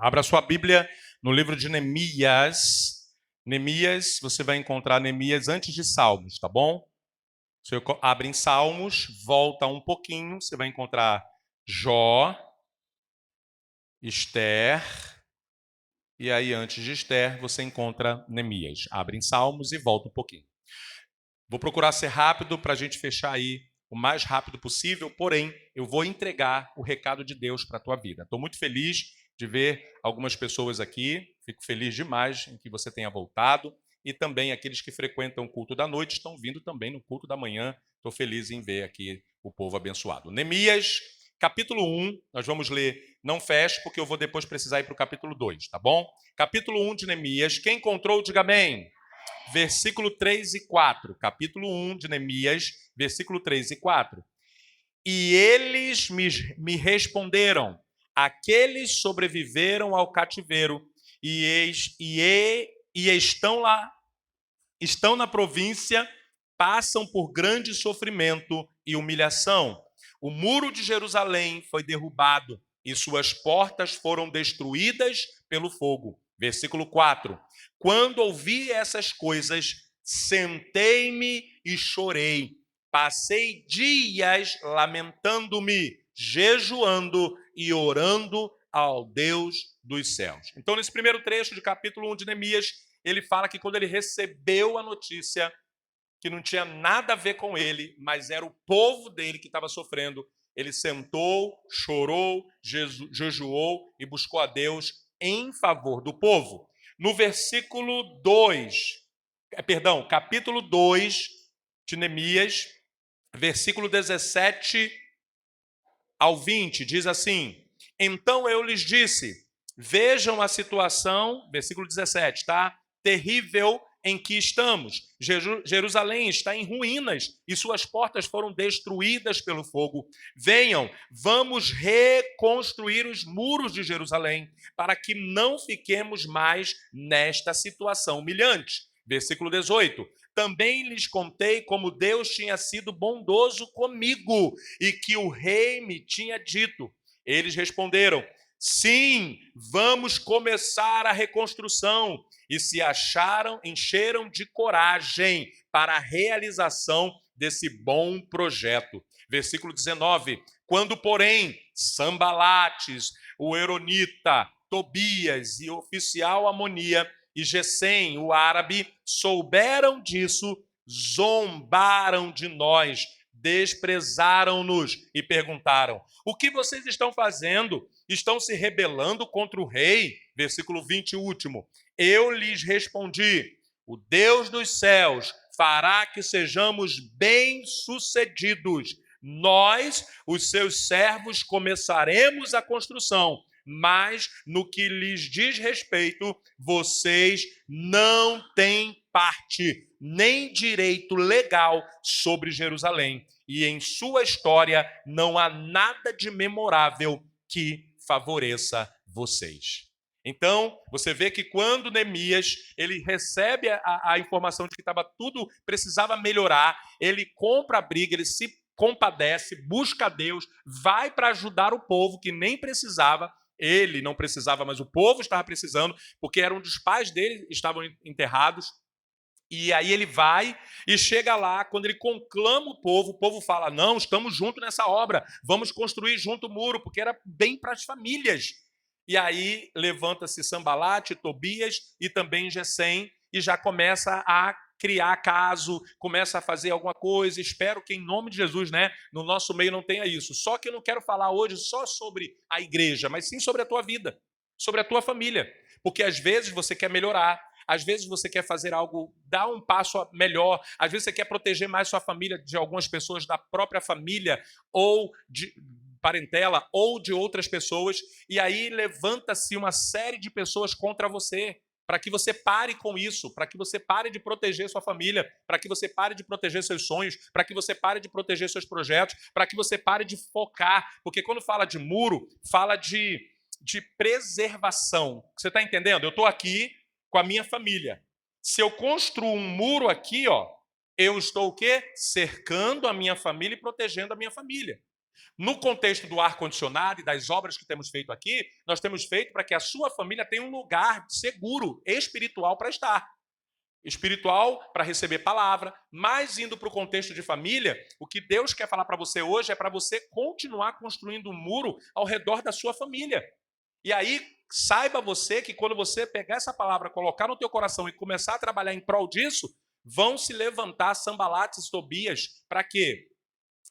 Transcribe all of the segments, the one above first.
Abra sua Bíblia no livro de Neemias. Neemias, você vai encontrar Neemias antes de Salmos, tá bom? Você abre em Salmos, volta um pouquinho, você vai encontrar Jó, Esther, e aí antes de Esther você encontra Neemias. Abre em Salmos e volta um pouquinho. Vou procurar ser rápido para a gente fechar aí o mais rápido possível, porém, eu vou entregar o recado de Deus para a tua vida. Estou muito feliz de ver algumas pessoas aqui, fico feliz demais em que você tenha voltado, e também aqueles que frequentam o culto da noite estão vindo também no culto da manhã. Estou feliz em ver aqui o povo abençoado. Neemias, capítulo 1, nós vamos ler, não feche, porque eu vou depois precisar ir para o capítulo 2, tá bom? Capítulo 1 de Neemias, quem encontrou, diga amém. Versículo 3 e 4, capítulo 1 de Neemias, versículo 3 e 4. E eles me responderam, aqueles sobreviveram ao cativeiro e estão na província, passam por grande sofrimento e humilhação. O muro de Jerusalém foi derrubado e suas portas foram destruídas pelo fogo. Versículo 4. Quando ouvi essas coisas, sentei-me e chorei. Passei dias lamentando-me, jejuando e orando ao Deus dos céus. Então, nesse primeiro trecho de capítulo 1 de Neemias, ele fala que quando ele recebeu a notícia que não tinha nada a ver com ele, mas era o povo dele que estava sofrendo, ele sentou, chorou, jejuou e buscou a Deus em favor do povo. No versículo 2, capítulo 2 de Neemias, versículo 17 ao 20, diz assim: então eu lhes disse, vejam a situação, versículo 17, tá? Terrível em que estamos. Jerusalém está em ruínas e suas portas foram destruídas pelo fogo. Venham, vamos reconstruir os muros de Jerusalém para que não fiquemos mais nesta situação humilhante. Versículo 18. Também lhes contei como Deus tinha sido bondoso comigo e que o rei me tinha dito. Eles responderam, sim, vamos começar a reconstrução. E se encheram de coragem para a realização desse bom projeto. Versículo 19. Quando, porém, Sanbalates, o Eronita, Tobias e o oficial Amonia e Gesem, o árabe, souberam disso, zombaram de nós, desprezaram-nos e perguntaram, o que vocês estão fazendo? Estão se rebelando contra o rei? Versículo 20, último. Eu lhes respondi, o Deus dos céus fará que sejamos bem-sucedidos. Nós, os seus servos, começaremos a construção, mas no que lhes diz respeito, vocês não têm parte nem direito legal sobre Jerusalém. E em sua história não há nada de memorável que favoreça vocês. Então, você vê que quando Neemias ele recebe a informação de que precisava melhorar, ele compra a briga, ele se compadece, busca a Deus, vai para ajudar o povo que nem precisava. Ele não precisava, mas o povo estava precisando, porque era um dos pais dele estavam enterrados. E aí ele vai e chega lá, quando ele conclama o povo fala, não, estamos juntos nessa obra, vamos construir junto o muro, porque era bem para as famílias. E aí levanta-se Sanbalate, Tobias e também Gesem, e já começa a criar caso, começa a fazer alguma coisa. Espero que em nome de Jesus, né, no nosso meio não tenha isso. Só que eu não quero falar hoje só sobre a igreja, mas sim sobre a tua vida, sobre a tua família. Porque às vezes você quer melhorar, às vezes você quer fazer algo, dar um passo melhor, às vezes você quer proteger mais sua família de algumas pessoas da própria família ou de parentela ou de outras pessoas, e aí levanta-se uma série de pessoas contra você, para que você pare com isso, para que você pare de proteger sua família, para que você pare de proteger seus sonhos, para que você pare de proteger seus projetos, para que você pare de focar, porque quando fala de muro, fala de preservação. Você está entendendo? Eu estou aqui com a minha família. Se eu construo um muro aqui, ó, eu estou o quê? Cercando a minha família e protegendo a minha família. No contexto do ar-condicionado e das obras que temos feito aqui, nós temos feito para que a sua família tenha um lugar seguro, espiritual para estar. Espiritual para receber palavra, mas indo para o contexto de família, o que Deus quer falar para você hoje é para você continuar construindo um muro ao redor da sua família. E aí, saiba você que quando você pegar essa palavra, colocar no teu coração e começar a trabalhar em prol disso, vão se levantar Sanbalates e Tobias. Para quê?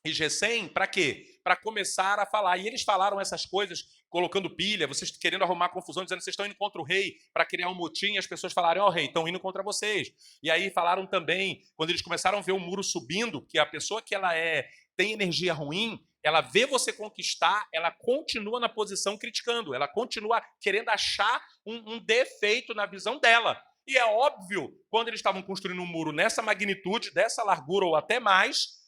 E Gesem, para quê? Para começar a falar. E eles falaram essas coisas, colocando pilha, vocês querendo arrumar confusão, dizendo que vocês estão indo contra o rei para criar um motim, e as pessoas falaram, ó, rei, estão indo contra vocês. E aí falaram também, quando eles começaram a ver o muro subindo, que a pessoa que ela tem energia ruim, ela vê você conquistar, ela continua na posição criticando, ela continua querendo achar um defeito na visão dela. E é óbvio, quando eles estavam construindo um muro nessa magnitude, dessa largura ou até mais,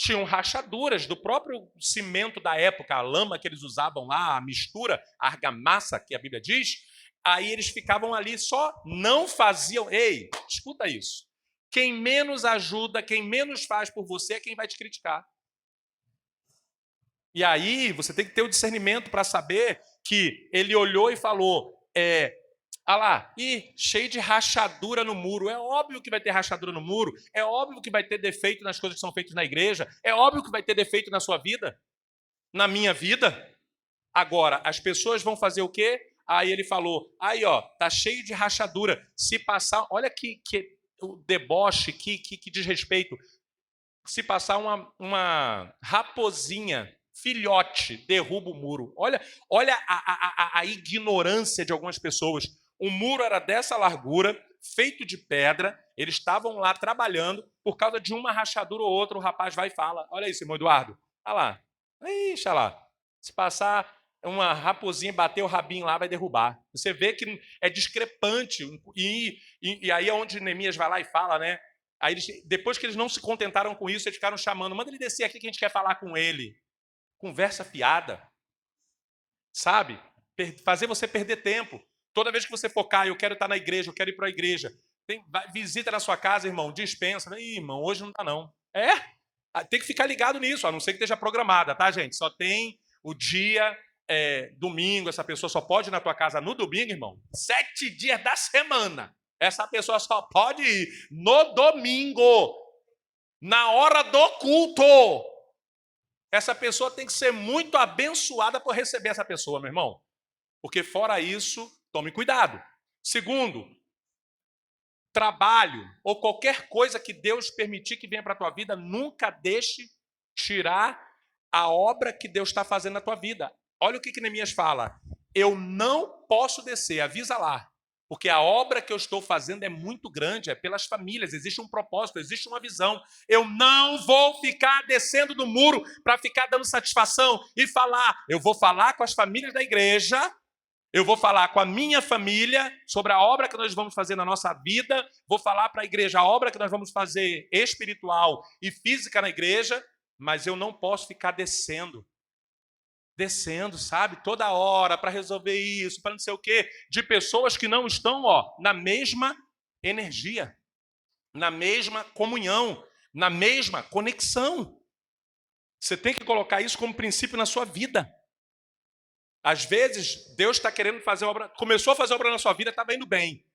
tinham rachaduras do próprio cimento da época, a lama que eles usavam lá, a mistura, a argamassa que a Bíblia diz, aí eles ficavam ali só, não faziam... Ei, escuta isso. Quem menos ajuda, quem menos faz por você é quem vai te criticar. E aí você tem que ter o discernimento para saber que ele olhou e falou, lá, cheio de rachadura no muro. É óbvio que vai ter rachadura no muro. É óbvio que vai ter defeito nas coisas que são feitas na igreja. É óbvio que vai ter defeito na sua vida. Na minha vida. Agora, as pessoas vão fazer o quê? Aí ele falou, aí ó, tá cheio de rachadura. Se passar, olha que o deboche, que desrespeito. Se passar uma raposinha, filhote, derruba o muro. Olha a ignorância de algumas pessoas. O muro era dessa largura, feito de pedra, eles estavam lá trabalhando, por causa de uma rachadura ou outra, o rapaz vai e fala, olha isso, irmão Eduardo, olha lá, ixi, olha lá, se passar uma raposinha, bater o rabinho lá, vai derrubar. Você vê que é discrepante, e aí é onde Neemias vai lá e fala, né? Aí depois que eles não se contentaram com isso, eles ficaram chamando, manda ele descer aqui que a gente quer falar com ele. Conversa fiada, sabe? Fazer você perder tempo. Toda vez que você focar, eu quero estar na igreja, eu quero ir para a igreja. Visita na sua casa, irmão, dispensa. Ih, irmão, hoje não dá não. Tem que ficar ligado nisso, a não ser que esteja programada, tá, gente? Só tem o dia domingo, essa pessoa só pode ir na tua casa no domingo, irmão. 7 dias da semana. Essa pessoa só pode ir no domingo, na hora do culto. Essa pessoa tem que ser muito abençoada por receber essa pessoa, meu irmão. Porque fora isso, tome cuidado. Segundo, trabalho ou qualquer coisa que Deus permitir que venha para a tua vida, nunca deixe tirar a obra que Deus está fazendo na tua vida. Olha o que Neemias fala. Eu não posso descer, avisa lá. Porque a obra que eu estou fazendo é muito grande, é pelas famílias, existe um propósito, existe uma visão. Eu não vou ficar descendo do muro para ficar dando satisfação e falar. Eu vou falar com as famílias da igreja, eu vou falar com a minha família sobre a obra que nós vamos fazer na nossa vida, vou falar para a igreja a obra que nós vamos fazer espiritual e física na igreja, mas eu não posso ficar descendo, sabe? Toda hora para resolver isso, para não sei o quê, de pessoas que não estão, na mesma energia, na mesma comunhão, na mesma conexão. Você tem que colocar isso como princípio na sua vida. Às vezes, Deus está querendo fazer obra, começou a fazer obra na sua vida, estava indo bem.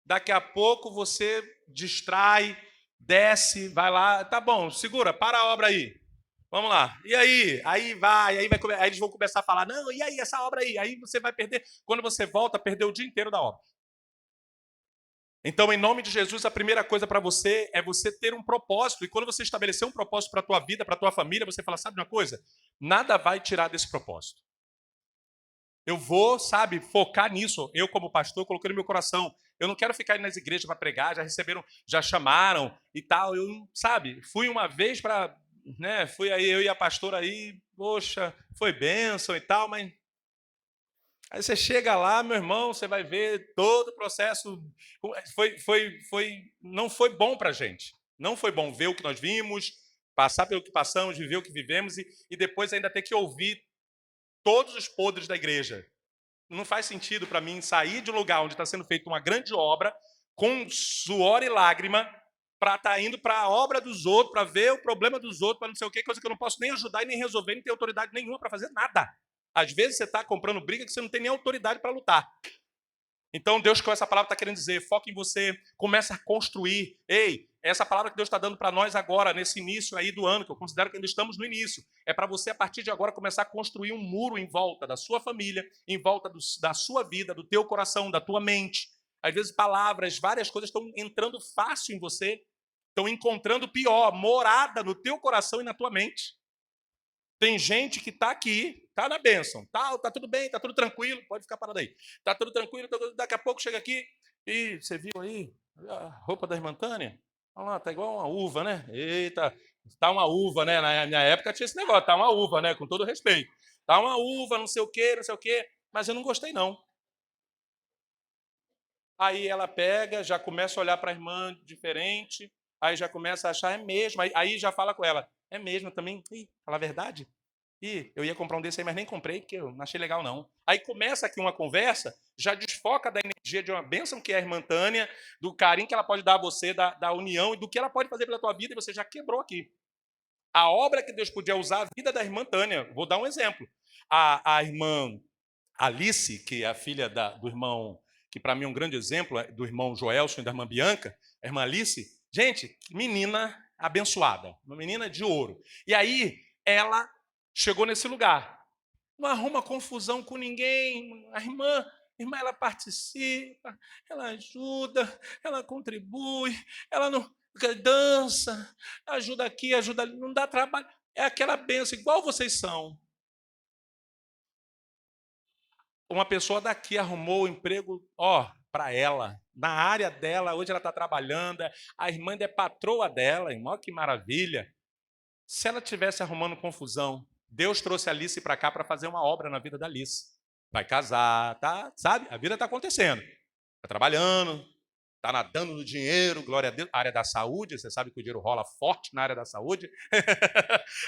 Daqui a pouco você distrai, desce, vai lá, tá bom, segura, para a obra aí. Vamos lá. E aí? Aí eles vão começar a falar, não, e aí, essa obra aí? Aí você vai perder. Quando você volta, perdeu o dia inteiro da obra. Então, em nome de Jesus, a primeira coisa para você é você ter um propósito. E quando você estabelecer um propósito para a tua vida, para a tua família, você fala, sabe uma coisa? Nada vai tirar desse propósito. Eu vou, sabe, focar nisso. Eu, como pastor, coloquei no meu coração. Eu não quero ficar indo nas igrejas para pregar, já chamaram e tal. Eu, sabe, fui uma vez para... fui aí, eu e a pastora aí, poxa, foi bênção e tal, mas aí você chega lá, meu irmão, você vai ver todo o processo, não foi bom para a gente, não foi bom ver o que nós vimos, passar pelo que passamos, viver o que vivemos e depois ainda ter que ouvir todos os podres da igreja. Não faz sentido para mim sair de um lugar onde está sendo feita uma grande obra, com suor e lágrima, para estar indo para a obra dos outros, para ver o problema dos outros, para não sei o quê, coisa que eu não posso nem ajudar e nem resolver, nem ter autoridade nenhuma para fazer nada. Às vezes você está comprando briga que você não tem nem autoridade para lutar. Então, Deus, com essa palavra, está querendo dizer, foca em você, começa a construir. Ei, essa palavra que Deus está dando para nós agora, nesse início aí do ano, que eu considero que ainda estamos no início, é para você, a partir de agora, começar a construir um muro em volta da sua família, em volta da sua vida, do teu coração, da tua mente. Às vezes, palavras, várias coisas estão entrando fácil em você, estão encontrando pior, morada no teu coração e na tua mente. Tem gente que está aqui, está na bênção, tá tudo bem, está tudo tranquilo, pode ficar parado aí. Está tudo tranquilo, daqui a pouco chega aqui e você viu aí a roupa da irmã Tânia? Olha lá, tá igual uma uva, né? Eita, tá uma uva, né? Na minha época tinha esse negócio, tá uma uva, né? Com todo respeito. Tá uma uva, não sei o quê, mas eu não gostei, não. Aí ela pega, já começa a olhar para a irmã diferente, aí já começa a achar, é mesmo, aí já fala com ela, é mesmo também, fala a verdade? Eu ia comprar um desse aí, mas nem comprei, porque eu não achei legal, não. Aí começa aqui uma conversa, já desfoca da energia de uma bênção que é a irmã Tânia, do carinho que ela pode dar a você, da união, e do que ela pode fazer pela tua vida, e você já quebrou aqui. A obra que Deus podia usar, a vida da irmã Tânia. Vou dar um exemplo. A irmã Alice, que é a filha do irmão, que para mim é um grande exemplo, do irmão Joelson e da irmã Bianca, a irmã Alice, gente, menina abençoada, uma menina de ouro. E aí, ela chegou nesse lugar. Não arruma confusão com ninguém. A irmã, ela participa, ela ajuda, ela contribui, ela não dança, ajuda aqui, ajuda ali, não dá trabalho. É aquela benção, igual vocês são. Uma pessoa daqui arrumou o emprego, para ela, na área dela, hoje ela está trabalhando, a irmã ainda é patroa dela, irmão, que maravilha. Se ela tivesse arrumando confusão, Deus trouxe a Alice para cá para fazer uma obra na vida da Alice. Vai casar, tá? Sabe? A vida está acontecendo. Está trabalhando, está nadando no dinheiro, glória a Deus. A área da saúde, você sabe que o dinheiro rola forte na área da saúde.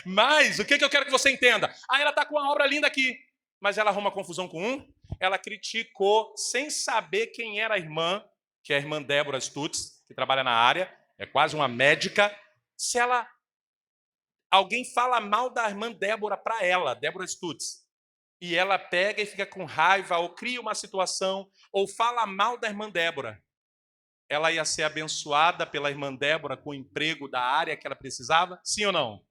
Mas, o que eu quero que você entenda? Ela está com uma obra linda aqui, mas ela arruma confusão com ela criticou, sem saber quem era a irmã, que é a irmã Débora Stutz, que trabalha na área, é quase uma médica. Se alguém fala mal da irmã Débora para ela, Débora Stutz, e ela pega e fica com raiva, ou cria uma situação, ou fala mal da irmã Débora, ela ia ser abençoada pela irmã Débora com o emprego da área que ela precisava? Sim ou não?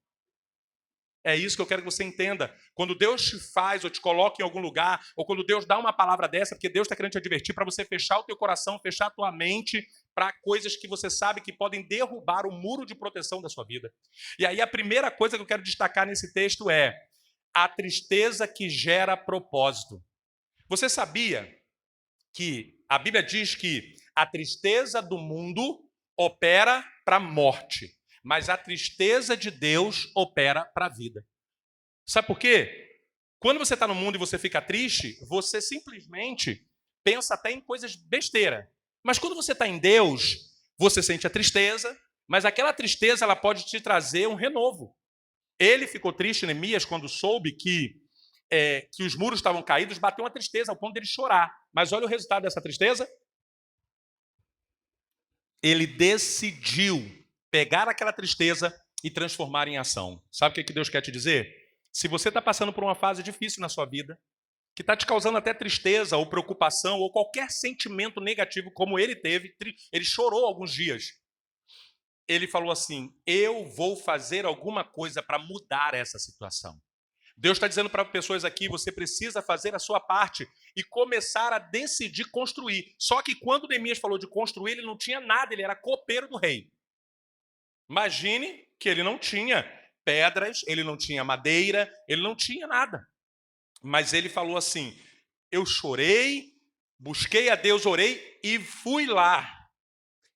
É isso que eu quero que você entenda. Quando Deus te faz ou te coloca em algum lugar, ou quando Deus dá uma palavra dessa, porque Deus está querendo te advertir para você fechar o teu coração, fechar a tua mente para coisas que você sabe que podem derrubar o muro de proteção da sua vida. E aí a primeira coisa que eu quero destacar nesse texto é a tristeza que gera propósito. Você sabia que a Bíblia diz que a tristeza do mundo opera para a morte, mas a tristeza de Deus opera para a vida. Sabe por quê? Quando você está no mundo e você fica triste, você simplesmente pensa até em coisas besteira. Mas quando você está em Deus, você sente a tristeza, mas aquela tristeza ela pode te trazer um renovo. Ele ficou triste, Neemias, quando soube que os muros estavam caídos, bateu uma tristeza ao ponto de ele chorar. Mas olha o resultado dessa tristeza. Ele decidiu pegar aquela tristeza e transformar em ação. Sabe o que Deus quer te dizer? Se você está passando por uma fase difícil na sua vida, que está te causando até tristeza ou preocupação ou qualquer sentimento negativo, como ele teve, ele chorou alguns dias. Ele falou assim, eu vou fazer alguma coisa para mudar essa situação. Deus está dizendo para pessoas aqui, você precisa fazer a sua parte e começar a decidir construir. Só que quando Neemias falou de construir, ele não tinha nada, ele era copeiro do rei. Imagine que ele não tinha pedras, ele não tinha madeira, ele não tinha nada. Mas ele falou assim, eu chorei, busquei a Deus, orei e fui lá.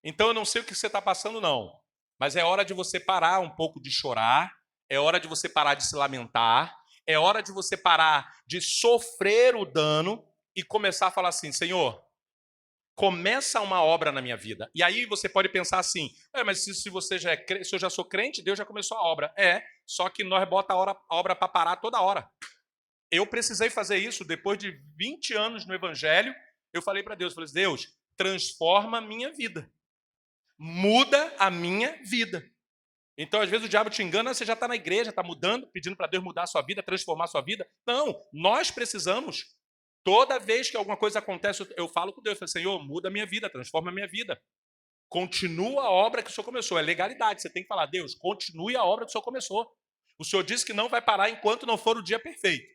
Então eu não sei o que você está passando não, mas é hora de você parar um pouco de chorar, é hora de você parar de se lamentar, é hora de você parar de sofrer o dano e começar a falar assim, Senhor, começa uma obra na minha vida. E aí você pode pensar assim, mas se você já se eu já sou crente, Deus já começou a obra. Só que nós bota a obra para parar toda hora. Eu precisei fazer isso depois de 20 anos no Evangelho. Eu falei para Deus, Deus, transforma a minha vida. muda a minha vida. Então, às vezes, o diabo te engana, você já está na igreja, está mudando, pedindo para Deus mudar a sua vida, transformar a sua vida. Não, nós precisamos. Toda vez que alguma coisa acontece, eu falo com Deus, eu falo, Senhor, muda a minha vida, transforma a minha vida. Continua a obra que o Senhor começou. É legalidade, você tem que falar, Deus, continue a obra que o Senhor começou. O Senhor disse que não vai parar enquanto não for o dia perfeito.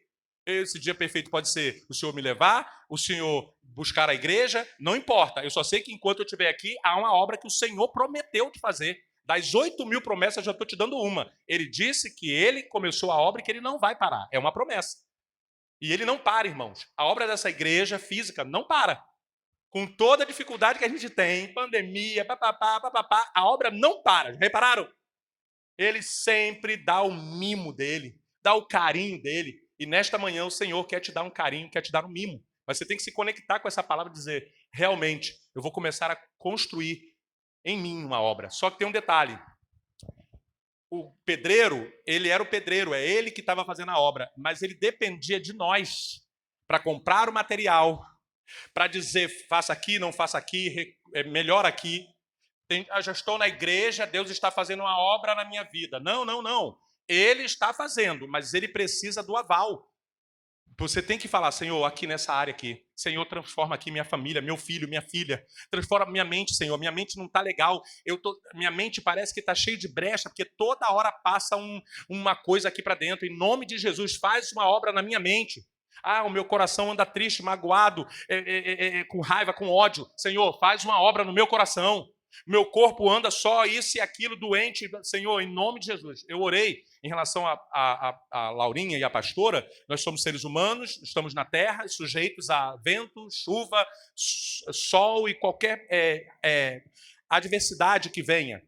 Esse dia perfeito pode ser o Senhor me levar, o Senhor buscar a igreja, não importa. Eu só sei que enquanto eu estiver aqui, há uma obra que o Senhor prometeu de fazer. Das 8.000 promessas, eu já estou te dando uma. Ele disse que ele começou a obra e que ele não vai parar. É uma promessa. E ele não para, irmãos. A obra dessa igreja física não para. Com toda a dificuldade que a gente tem, pandemia, papapá, a obra não para. Repararam? Ele sempre dá o mimo dele, dá o carinho dele. E nesta manhã o Senhor quer te dar um carinho, quer te dar um mimo. Mas você tem que se conectar com essa palavra e dizer, realmente, eu vou começar a construir em mim uma obra. Só que tem um detalhe. O pedreiro, ele era o pedreiro, é ele que estava fazendo a obra, mas ele dependia de nós para comprar o material, para dizer, faça aqui, não faça aqui, melhor aqui. Eu já estou na igreja, Deus está fazendo uma obra na minha vida. Não, não, não. Ele está fazendo, mas ele precisa do aval. Você tem que falar, Senhor, aqui nessa área aqui. Senhor, transforma aqui minha família, meu filho, minha filha. Transforma minha mente, Senhor. Minha mente não está legal. Minha mente parece que está cheia de brecha, porque toda hora passa uma coisa aqui para dentro. Em nome de Jesus, faz uma obra na minha mente. Ah, o meu coração anda triste, magoado, com raiva, com ódio. Senhor, faz uma obra no meu coração. Meu corpo anda só isso e aquilo, doente. Senhor, em nome de Jesus. Eu orei em relação a Laurinha e a pastora. Nós somos seres humanos, estamos na terra, sujeitos a vento, chuva, sol e qualquer adversidade que venha.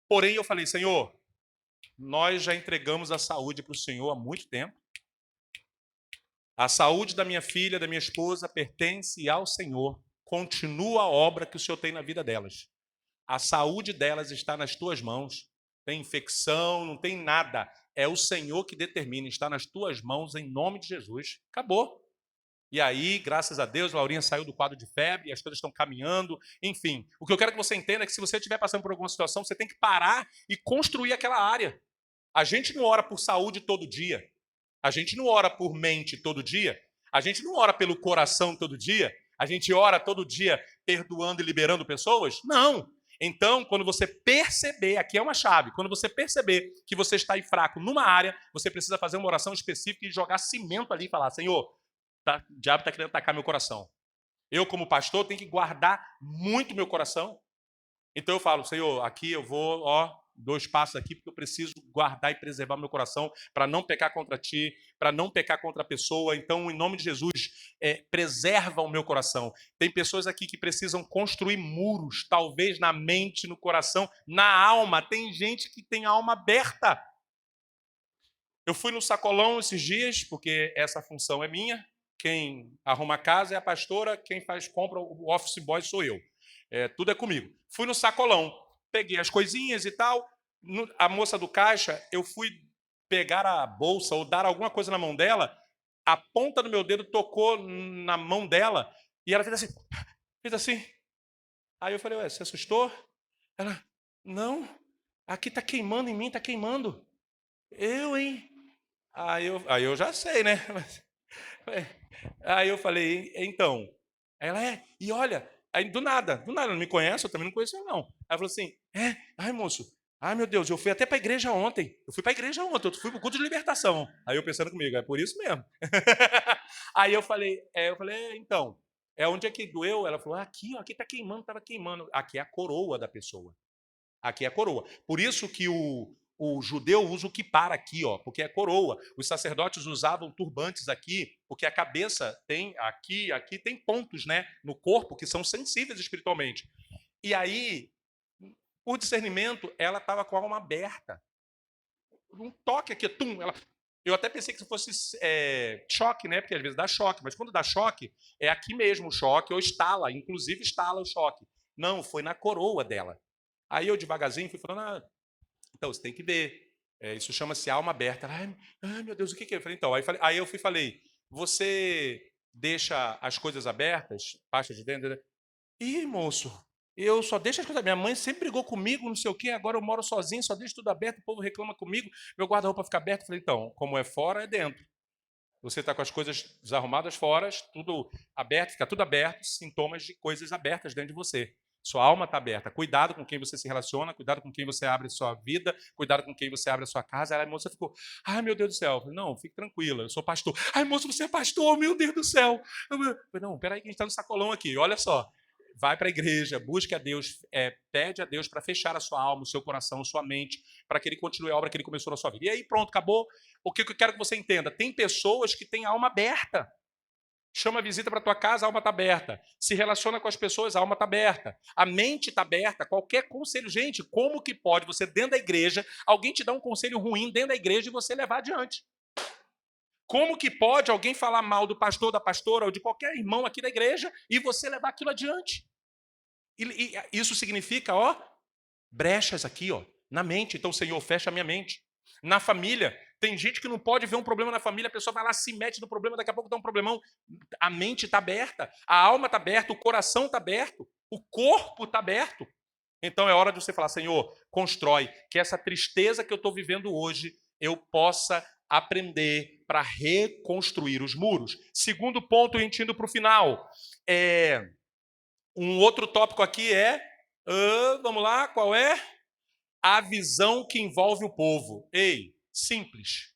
Porém, eu falei, Senhor, nós já entregamos a saúde para o Senhor há muito tempo. A saúde da minha filha, da minha esposa, pertence ao Senhor. Continua a obra que o Senhor tem na vida delas. A saúde delas está nas tuas mãos. Tem infecção, não tem nada. É o Senhor que determina. Está nas tuas mãos, em nome de Jesus. Acabou. E aí, graças a Deus, a Laurinha saiu do quadro de febre, as coisas estão caminhando. Enfim, o que eu quero que você entenda é que se você estiver passando por alguma situação, você tem que parar e construir aquela área. A gente não ora por saúde todo dia. A gente não ora por mente todo dia. A gente não ora pelo coração todo dia. A gente ora todo dia perdoando e liberando pessoas? Não. Então, quando você perceber, aqui é uma chave, quando você perceber que você está aí fraco numa área, você precisa fazer uma oração específica e jogar cimento ali e falar, Senhor, o diabo está querendo atacar meu coração. Eu, como pastor, tenho que guardar muito meu coração. Então eu falo, Senhor, aqui eu vou, 2 passos aqui, porque eu preciso guardar e preservar meu coração para não pecar contra ti, para não pecar contra a pessoa. Então, em nome de Jesus, preserva o meu coração. Tem pessoas aqui que precisam construir muros, talvez na mente, no coração, na alma. Tem gente que tem a alma aberta. Eu fui no sacolão esses dias, porque essa função é minha. Quem arruma a casa é a pastora, quem faz compra, o office boy sou eu. Tudo é comigo. Fui no sacolão, peguei as coisinhas e tal. A moça do caixa, eu fui pegar a bolsa ou dar alguma coisa na mão dela, a ponta do meu dedo tocou na mão dela e ela fez assim, fez assim. Aí eu falei, ué, você assustou? Ela, não, aqui tá queimando em mim, tá queimando. Eu, hein? Aí eu já sei, né? Aí eu falei, então. Aí ela, e olha, aí do nada, não me conhece, eu também não conheço ela, não. Aí ela falou assim, ai moço, ai meu Deus, eu fui até para a igreja ontem. Eu fui para a igreja ontem, eu fui para o culto de libertação. Aí eu pensando comigo, é por isso mesmo. Aí eu falei, então, onde é que doeu? Ela falou, aqui, ó, aqui tá queimando, estava queimando. Aqui é a coroa da pessoa. Aqui é a coroa. Por isso que o judeu usa o kipar aqui, ó, porque é coroa. Os sacerdotes usavam turbantes aqui, porque a cabeça tem aqui tem pontos, né, no corpo que são sensíveis espiritualmente. E aí, por discernimento, ela estava com a alma aberta. Um toque aqui, eu até pensei que fosse choque, né? Porque às vezes dá choque, mas quando dá choque, é aqui mesmo o choque, ou estala, inclusive estala o choque. Não, foi na coroa dela. Aí eu devagarzinho fui falando, então você tem que ver. Isso chama-se alma aberta. Ai, meu Deus, o que é? Eu falei, então, aí eu falei, você deixa as coisas abertas, pasta de dentro? Ih, moço, Eu só deixo as coisas. Minha mãe sempre brigou comigo, não sei o quê, agora eu moro sozinho, só deixo tudo aberto, o povo reclama comigo, meu guarda-roupa fica aberto. Eu falei, então, como é fora, é dentro. Você está com as coisas desarrumadas fora, tudo aberto, fica tudo aberto, sintomas de coisas abertas dentro de você. Sua alma está aberta. Cuidado com quem você se relaciona, cuidado com quem você abre a sua vida, cuidado com quem você abre a sua casa. Aí a moça ficou, ai meu Deus do céu. Eu falei, não, fique tranquila, eu sou pastor. Ai moça, você é pastor, meu Deus do céu. Eu falei, não, peraí que a gente está no sacolão aqui, olha só. Vai para a igreja, busque a Deus, pede a Deus para fechar a sua alma, o seu coração, a sua mente, para que Ele continue a obra que Ele começou na sua vida. E aí pronto, acabou. O que eu quero que você entenda? Tem pessoas que têm a alma aberta. Chama a visita para tua casa, a alma está aberta. Se relaciona com as pessoas, a alma está aberta. A mente está aberta. Qualquer conselho. Gente, como que pode você, dentro da igreja, alguém te dar um conselho ruim dentro da igreja e você levar adiante? Como que pode alguém falar mal do pastor, da pastora ou de qualquer irmão aqui da igreja e você levar aquilo adiante? E isso significa, ó, brechas aqui, ó, na mente. Então, Senhor, fecha a minha mente. Na família, tem gente que não pode ver um problema na família, a pessoa vai lá, se mete no problema, daqui a pouco dá um problemão. A mente está aberta, a alma está aberta, o coração está aberto, o corpo está aberto. Então é hora de você falar, Senhor, constrói, que essa tristeza que eu estou vivendo hoje, eu possa aprender para reconstruir os muros. Segundo ponto, a gente indo para o final. Um outro tópico aqui vamos lá, qual é? A visão que envolve o povo. Ei, simples.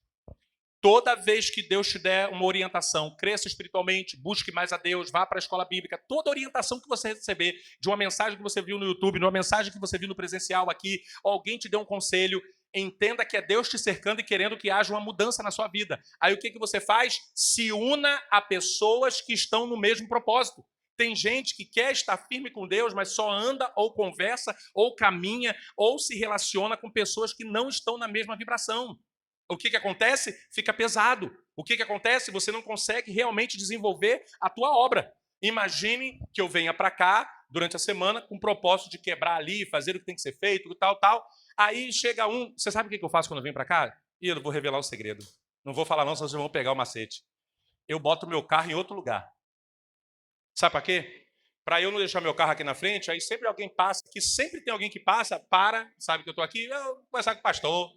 Toda vez que Deus te der uma orientação, cresça espiritualmente, busque mais a Deus, vá para a escola bíblica, toda orientação que você receber, de uma mensagem que você viu no YouTube, de uma mensagem que você viu no presencial aqui, alguém te deu um conselho, entenda que é Deus te cercando e querendo que haja uma mudança na sua vida. Aí o que você faz? Se una a pessoas que estão no mesmo propósito. Tem gente que quer estar firme com Deus, mas só anda ou conversa, ou caminha, ou se relaciona com pessoas que não estão na mesma vibração. O que acontece? Fica pesado. O que acontece? Você não consegue realmente desenvolver a tua obra. Imagine que eu venha para cá durante a semana com o propósito de quebrar ali, fazer o que tem que ser feito, tal, tal. Aí chega um... Você sabe o que eu faço quando eu venho para cá? E eu vou revelar o segredo. Não vou falar não, senão vocês vão pegar o macete. Eu boto o meu carro em outro lugar. Sabe para quê? Para eu não deixar meu carro aqui na frente, aí sempre alguém passa, que sempre tem alguém que passa, sabe que eu estou aqui, eu vou conversar com o pastor.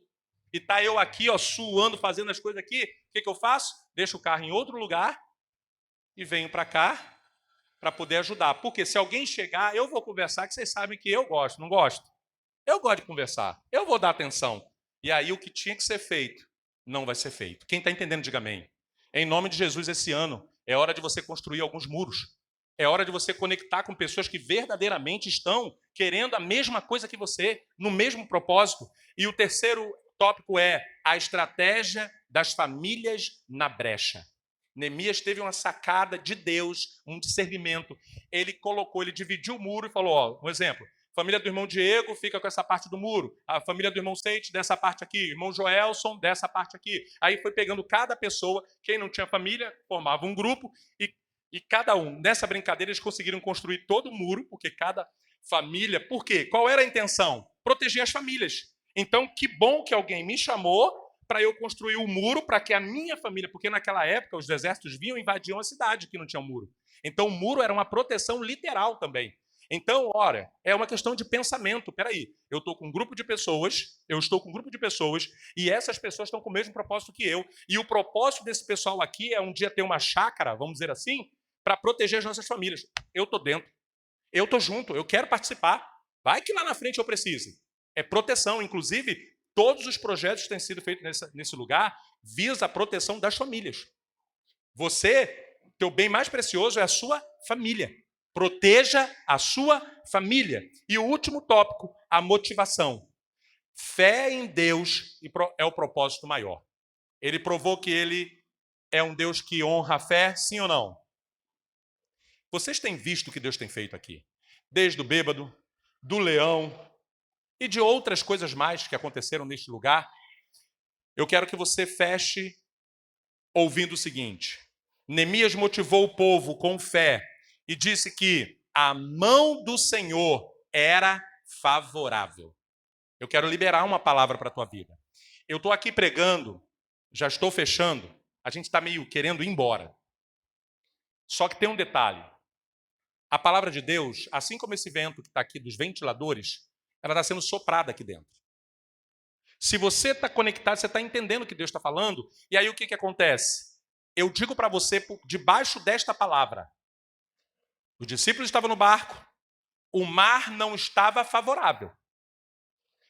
E tá eu aqui, ó, suando, fazendo as coisas aqui. O que eu faço? Deixo o carro em outro lugar e venho para cá para poder ajudar. Porque se alguém chegar, eu vou conversar, que vocês sabem que eu gosto, não gosto? Eu gosto de conversar, eu vou dar atenção. E aí o que tinha que ser feito, não vai ser feito. Quem está entendendo, diga amém. Em nome de Jesus, esse ano, é hora de você construir alguns muros. É hora de você conectar com pessoas que verdadeiramente estão querendo a mesma coisa que você, no mesmo propósito. E o terceiro tópico é a estratégia das famílias na brecha. Neemias teve uma sacada de Deus, um discernimento. Ele dividiu o muro e falou, ó, um exemplo, família do irmão Diego fica com essa parte do muro, a família do irmão Seite dessa parte aqui, irmão Joelson dessa parte aqui. Aí foi pegando cada pessoa, quem não tinha família, formava um grupo e cada um, nessa brincadeira, eles conseguiram construir todo o muro, porque cada família... Por quê? Qual era a intenção? Proteger as famílias. Então, que bom que alguém me chamou para eu construir o muro para que a minha família... Porque naquela época os exércitos vinham e invadiam a cidade que não tinha muro. Então, o muro era uma proteção literal também. Então, ora, é uma questão de pensamento. Peraí, eu estou com um grupo de pessoas, e essas pessoas estão com o mesmo propósito que eu. E o propósito desse pessoal aqui é um dia ter uma chácara, vamos dizer assim, para proteger as nossas famílias. Eu estou dentro, eu estou junto, eu quero participar. Vai que lá na frente eu precise. É proteção. Inclusive, todos os projetos que têm sido feitos nesse lugar visam a proteção das famílias. Você, teu bem mais precioso é a sua família. Proteja a sua família. E o último tópico, a motivação. Fé em Deus é o propósito maior. Ele provou que ele é um Deus que honra a fé, sim ou não? Vocês têm visto o que Deus tem feito aqui? Desde o bêbado, do leão e de outras coisas mais que aconteceram neste lugar. Eu quero que você feche ouvindo o seguinte. Neemias motivou o povo com fé e disse que a mão do Senhor era favorável. Eu quero liberar uma palavra para a tua vida. Eu estou aqui pregando, já estou fechando, a gente está meio querendo ir embora. Só que tem um detalhe. A palavra de Deus, assim como esse vento que está aqui dos ventiladores, ela está sendo soprada aqui dentro. Se você está conectado, você está entendendo o que Deus está falando, e aí o que acontece? Eu digo para você, debaixo desta palavra, os discípulos estavam no barco, o mar não estava favorável.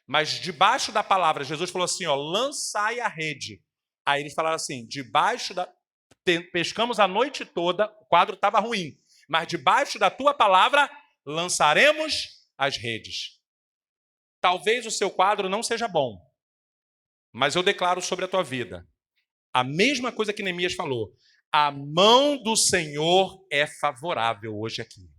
Mas debaixo da palavra, Jesus falou assim, ó, lançai a rede. Aí eles falaram assim, pescamos a noite toda, o quadro estava ruim, mas debaixo da tua palavra, lançaremos as redes. Talvez o seu quadro não seja bom, mas eu declaro sobre a tua vida a mesma coisa que Neemias falou. A mão do Senhor é favorável hoje aqui.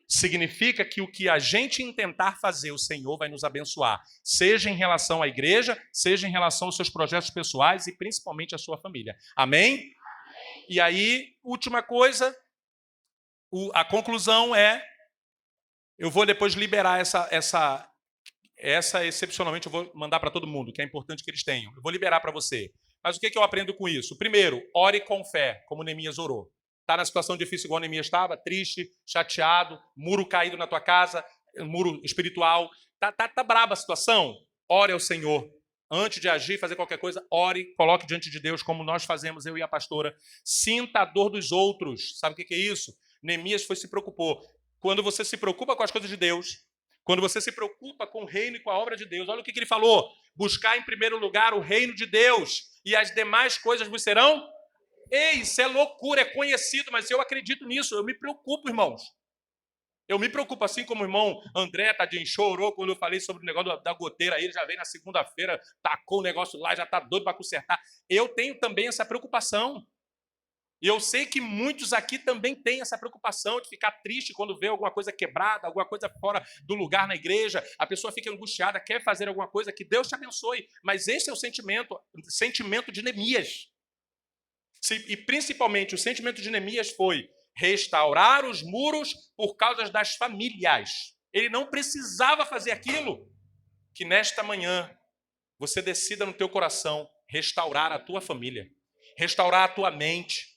Significa que o que a gente intentar fazer, o Senhor vai nos abençoar, seja em relação à igreja, seja em relação aos seus projetos pessoais e principalmente à sua família. Amém? E aí, última coisa, a conclusão é, eu vou depois liberar essa excepcionalmente eu vou mandar para todo mundo, que é importante que eles tenham. Eu vou liberar para você. Mas o que eu aprendo com isso? Primeiro, ore com fé, como Neemias orou. Está na situação difícil igual Neemias estava, triste, chateado, muro caído na tua casa, muro espiritual. Tá braba a situação? Ore ao Senhor. Antes de agir, fazer qualquer coisa, ore, coloque diante de Deus, como nós fazemos, eu e a pastora. Sinta a dor dos outros. Sabe o que é isso? Neemias se preocupou. Quando você se preocupa com as coisas de Deus, quando você se preocupa com o reino e com a obra de Deus, olha o que ele falou. Buscar em primeiro lugar o reino de Deus e as demais coisas vos serão. Ei, isso é loucura, é conhecido, mas eu acredito nisso. Eu me preocupo, irmãos. Eu me preocupo, assim como o irmão André, tadinho, chorou quando eu falei sobre o negócio da goteira. Ele já veio na segunda-feira, tacou o negócio lá, já está doido para consertar. Eu tenho também essa preocupação. E eu sei que muitos aqui também têm essa preocupação de ficar triste quando vê alguma coisa quebrada, alguma coisa fora do lugar na igreja. A pessoa fica angustiada, quer fazer alguma coisa, que Deus te abençoe. Mas esse é o sentimento de Neemias. E principalmente o sentimento de Neemias foi restaurar os muros por causa das famílias. Ele não precisava fazer aquilo. Que nesta manhã você decida no teu coração restaurar a tua família, restaurar a tua mente.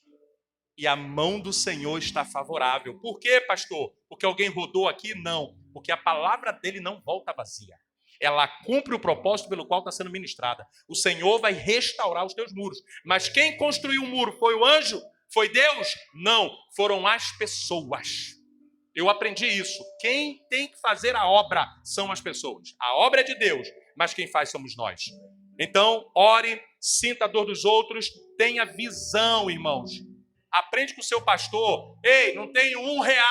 E a mão do Senhor está favorável. Por quê, pastor? Porque alguém rodou aqui? Não. Porque a palavra dele não volta vazia. Ela cumpre o propósito pelo qual está sendo ministrada. O Senhor vai restaurar os teus muros. Mas quem construiu o muro? Foi o anjo? Foi Deus? Não. Foram as pessoas. Eu aprendi isso. Quem tem que fazer a obra são as pessoas. A obra é de Deus, mas quem faz somos nós. Então, ore, sinta a dor dos outros, tenha visão, irmãos. Aprende com o seu pastor. Ei, não tenho R$1,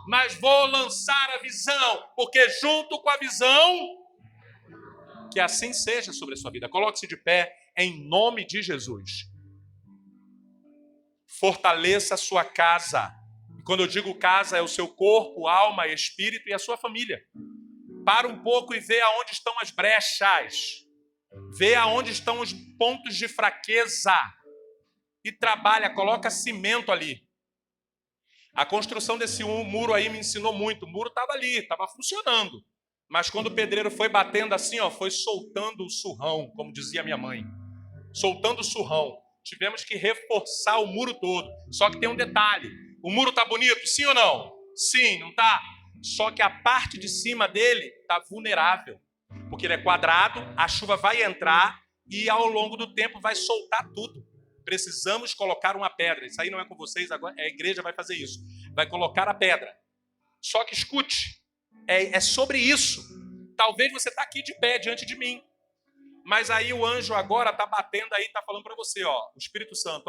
mas vou lançar a visão, porque junto com a visão, que assim seja sobre a sua vida. Coloque-se de pé em nome de Jesus. Fortaleça a sua casa. E quando eu digo casa, é o seu corpo, alma, espírito e a sua família. Para um pouco e vê aonde estão as brechas. Vê aonde estão os pontos de fraqueza. E trabalha, coloca cimento ali. A construção desse muro aí me ensinou muito. O muro estava ali, estava funcionando. Mas quando o pedreiro foi batendo assim, ó, foi soltando o surrão, como dizia minha mãe. Soltando o surrão. Tivemos que reforçar o muro todo. Só que tem um detalhe. O muro está bonito, sim ou não? Sim, não está? Só que a parte de cima dele está vulnerável. Porque ele é quadrado, a chuva vai entrar e ao longo do tempo vai soltar tudo. Precisamos colocar uma pedra. Isso aí não é com vocês, agora a igreja vai fazer isso. Vai colocar a pedra. Só que escute, é sobre isso. Talvez você está aqui de pé diante de mim. Mas aí o anjo agora está batendo aí, está falando para você, ó, o Espírito Santo,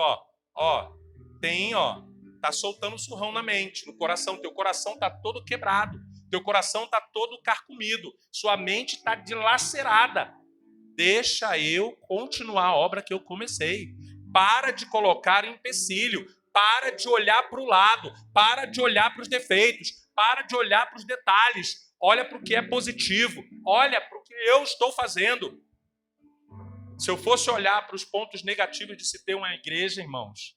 tá soltando um surrão na mente, no coração. Teu coração está todo quebrado. Teu coração está todo carcomido. Sua mente está dilacerada. Deixa eu continuar a obra que eu comecei. Para de colocar empecilho. Para de olhar para o lado. Para de olhar para os defeitos. Para de olhar para os detalhes. Olha para o que é positivo. Olha para o que eu estou fazendo. Se eu fosse olhar para os pontos negativos de se ter uma igreja, irmãos,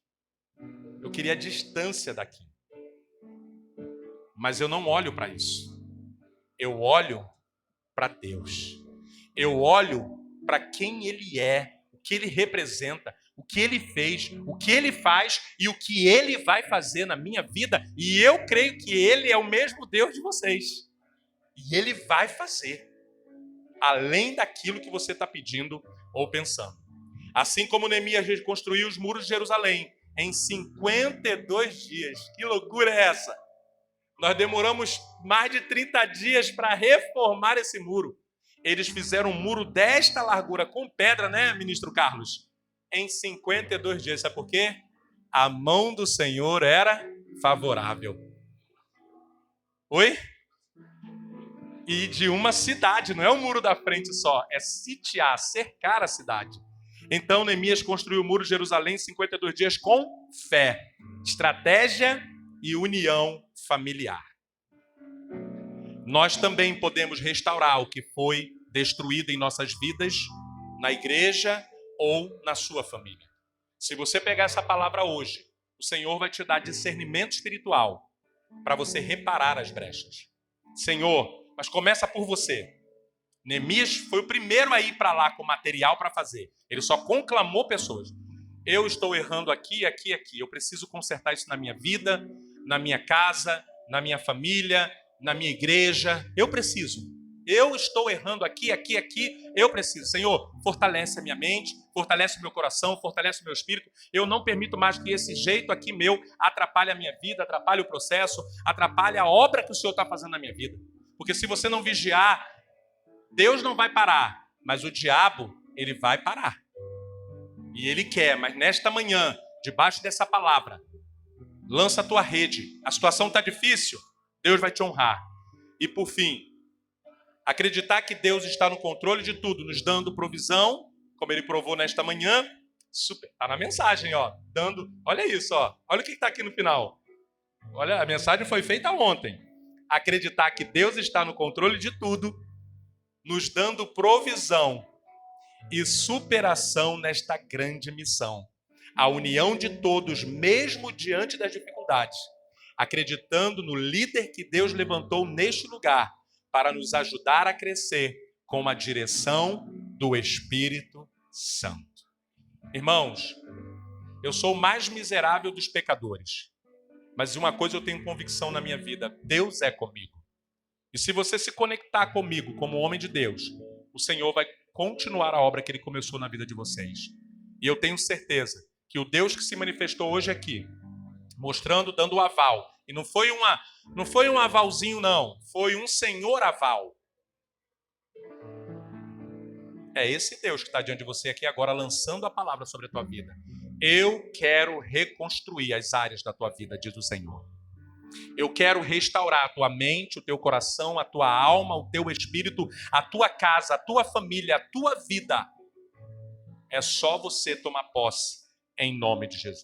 eu queria a distância daqui. Mas eu não olho para isso. Eu olho para Deus. Eu olho para quem Ele é, o que Ele representa, o que ele fez, o que ele faz e o que ele vai fazer na minha vida. E eu creio que ele é o mesmo Deus de vocês. E ele vai fazer, além daquilo que você está pedindo ou pensando. Assim como Neemias reconstruiu os muros de Jerusalém em 52 dias. Que loucura é essa? Nós demoramos mais de 30 dias para reformar esse muro. Eles fizeram um muro desta largura com pedra, né, ministro Carlos? Em 52 dias. Sabe por quê? A mão do Senhor era favorável. Oi? E de uma cidade, não é o muro da frente só, é sitiar, cercar a cidade. Então Neemias construiu o muro de Jerusalém em 52 dias com fé, estratégia e união familiar. Nós também podemos restaurar o que foi destruído em nossas vidas, na igreja ou na sua família. Se você pegar essa palavra hoje, o Senhor vai te dar discernimento espiritual para você reparar as brechas. Senhor, mas começa por você. Neemias foi o primeiro a ir para lá com material para fazer. Ele só conclamou pessoas. Eu estou errando aqui, aqui, aqui. Eu preciso consertar isso na minha vida, na minha casa, na minha família, na minha igreja. Eu preciso. Eu estou errando aqui, aqui, aqui. Eu preciso. Senhor, fortalece a minha mente, fortalece o meu coração, fortalece o meu espírito. Eu não permito mais que esse jeito aqui meu atrapalhe a minha vida, atrapalhe o processo, atrapalhe a obra que o Senhor está fazendo na minha vida. Porque se você não vigiar, Deus não vai parar, mas o diabo, ele vai parar. E ele quer, mas nesta manhã, debaixo dessa palavra, lança a tua rede. A situação está difícil, Deus vai te honrar. E por fim, acreditar que Deus está no controle de tudo, nos dando provisão, como ele provou nesta manhã. Super, tá na mensagem, ó, dando. Olha isso, ó. Olha o que está aqui no final. Olha, a mensagem foi feita ontem. Acreditar que Deus está no controle de tudo, nos dando provisão e superação nesta grande missão. A união de todos, mesmo diante das dificuldades, acreditando no líder que Deus levantou neste lugar para nos ajudar a crescer com a direção do Espírito Santo. Irmãos, eu sou o mais miserável dos pecadores, mas uma coisa eu tenho convicção na minha vida: Deus é comigo. E se você se conectar comigo como homem de Deus, o Senhor vai continuar a obra que Ele começou na vida de vocês. E eu tenho certeza que o Deus que se manifestou hoje aqui, mostrando, dando o aval, e não foi um avalzinho não, foi um Senhor aval. É esse Deus que está diante de você aqui agora, lançando a palavra sobre a tua vida. Eu quero reconstruir as áreas da tua vida, diz o Senhor. Eu quero restaurar a tua mente, o teu coração, a tua alma, o teu espírito, a tua casa, a tua família, a tua vida. É só você tomar posse em nome de Jesus.